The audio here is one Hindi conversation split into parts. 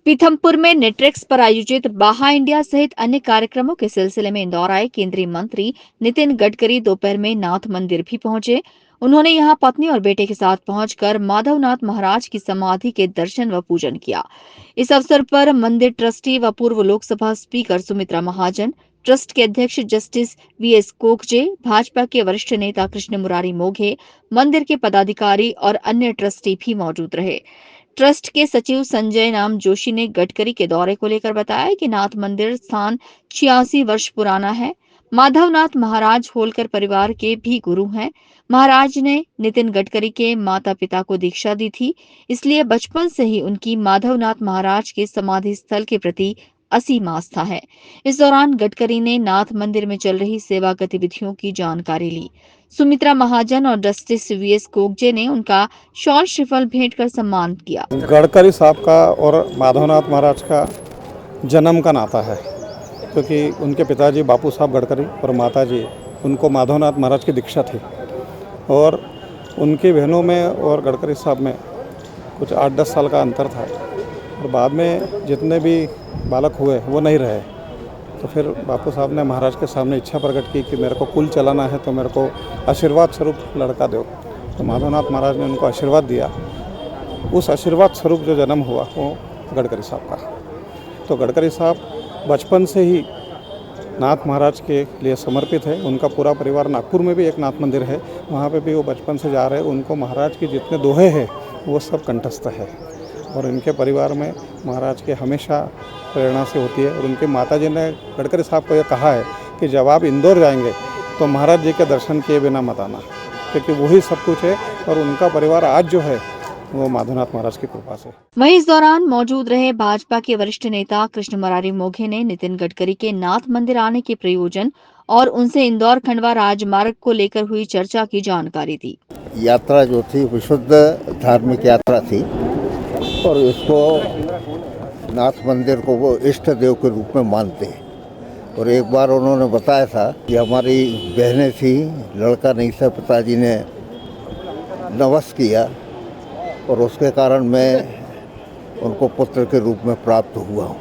पीथमपुर में नेट्रेक्स पर आयोजित बाहा इंडिया सहित अन्य कार्यक्रमों के सिलसिले में इंदौर आए केंद्रीय मंत्री नितिन गडकरी दोपहर में नाथ मंदिर भी पहुंचे। उन्होंने यहां पत्नी और बेटे के साथ पहुंचकर माधवनाथ महाराज की समाधि के दर्शन व पूजन किया। इस अवसर पर मंदिर ट्रस्टी व पूर्व लोकसभा स्पीकर सुमित्रा महाजन, ट्रस्ट के अध्यक्ष जस्टिस वीएस कोकजे, भाजपा के वरिष्ठ नेता कृष्ण मुरारी मोघे, मंदिर के पदाधिकारी और अन्य ट्रस्टी भी मौजूद रहे। ट्रस्ट के सचिव संजय नाम जोशी ने गडकरी के दौरे को लेकर बताया कि नाथ मंदिर स्थान 86 वर्ष पुराना है। माधवनाथ महाराज होलकर परिवार के भी गुरु हैं। महाराज ने नितिन गडकरी के माता पिता को दीक्षा दी थी, इसलिए बचपन से ही उनकी माधवनाथ महाराज के समाधि स्थल के प्रति असीम आस्था है। इस दौरान गडकरी ने नाथ मंदिर में चल रही सेवा गतिविधियों की जानकारी ली। सुमित्रा महाजन और जस्टिस वीएस कोकजे ने उनका शॉल श्रीफल भेंट कर सम्मान किया। गडकरी साहब का और माधवनाथ महाराज का जन्म का नाता है, क्योंकि उनके पिताजी बापू साहब गडकरी और माताजी उनको माधवनाथ महाराज की दीक्षा थी और उनकी बहनों में और गडकरी साहब में कुछ 8-10 साल का अंतर था और बाद में जितने भी बालक हुए वो नहीं रहे। तो फिर बापू साहब ने महाराज के सामने इच्छा प्रकट की कि मेरे को कुल चलाना है तो मेरे को आशीर्वाद स्वरूप लड़का दो। तो माधवनाथ महाराज ने उनको आशीर्वाद दिया। उस आशीर्वाद स्वरूप जो जन्म हुआ वो गडकरी साहब का। तो गडकरी साहब बचपन से ही नाथ महाराज के लिए समर्पित है। उनका पूरा परिवार, नागपुर में भी एक नाथ मंदिर है, वहाँ पे भी वो बचपन से जा रहे हैं। उनको महाराज की जितने दोहे हैं वो सब कंठस्थ है और इनके परिवार में महाराज के हमेशा प्रेरणा से होती है। और उनके माताजी ने गडकरी साहब को यह कहा है कि जब आप इंदौर जाएंगे तो महाराज जी के दर्शन किए बिना मत आना, क्योंकि वही सब कुछ है और उनका परिवार आज जो है वो माधवनाथ महाराज की कृपा से। वहीं इस दौरान मौजूद रहे भाजपा के वरिष्ठ नेता कृष्ण मुरारी मोघे ने नितिन गडकरी के नाथ मंदिर आने के प्रयोजन और उनसे इंदौर खंडवा राजमार्ग को लेकर हुई चर्चा की जानकारी दी। यात्रा जो थी विशुद्ध धार्मिक यात्रा थी और इसको नाथ मंदिर को वो इष्ट देव के रूप में मानते हैं। और एक बार उन्होंने बताया था कि हमारी बहनें थी, लड़का नहीं था, पिताजी ने नवस किया और उसके कारण मैं उनको पुत्र के रूप में प्राप्त हुआ हूँ।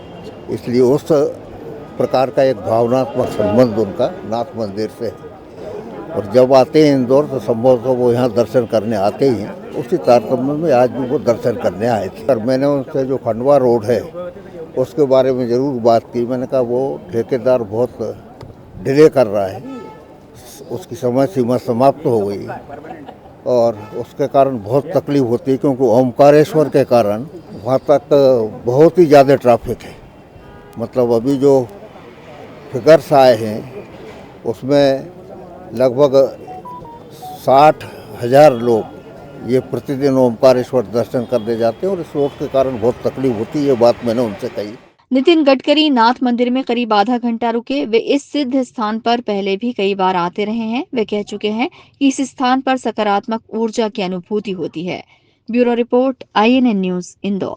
इसलिए उस प्रकार का एक भावनात्मक संबंध उनका नाथ मंदिर से है। और जब आते हैं इंदौर तो संभवतः वो यहाँ दर्शन करने आते ही हैं। उसी तारतम्य में आज भी वो दर्शन करने आए थे। और मैंने उनसे जो खंडवा रोड है उसके बारे में ज़रूर बात की। मैंने कहा वो ठेकेदार बहुत डिले कर रहा है, उसकी समय सीमा समाप्त हो गई और उसके कारण बहुत तकलीफ होती है, क्योंकि ओमकारेश्वर के कारण वहाँ तक बहुत ही ज़्यादा ट्रैफिक है। मतलब अभी जो फिगर्स आए हैं उसमें लगभग 60,000 लोग ये प्रतिदिन ओमकारेश्वर दर्शन करने जाते हैं और इस रोड के कारण बहुत तकलीफ होती है। ये बात मैंने उनसे कही। नितिन गडकरी नाथ मंदिर में करीब आधा घंटा रुके। वे इस सिद्ध स्थान पर पहले भी कई बार आते रहे हैं। वे कह चुके हैं कि इस स्थान पर सकारात्मक ऊर्जा की अनुभूति होती है। Bureau report, INN news, Indore.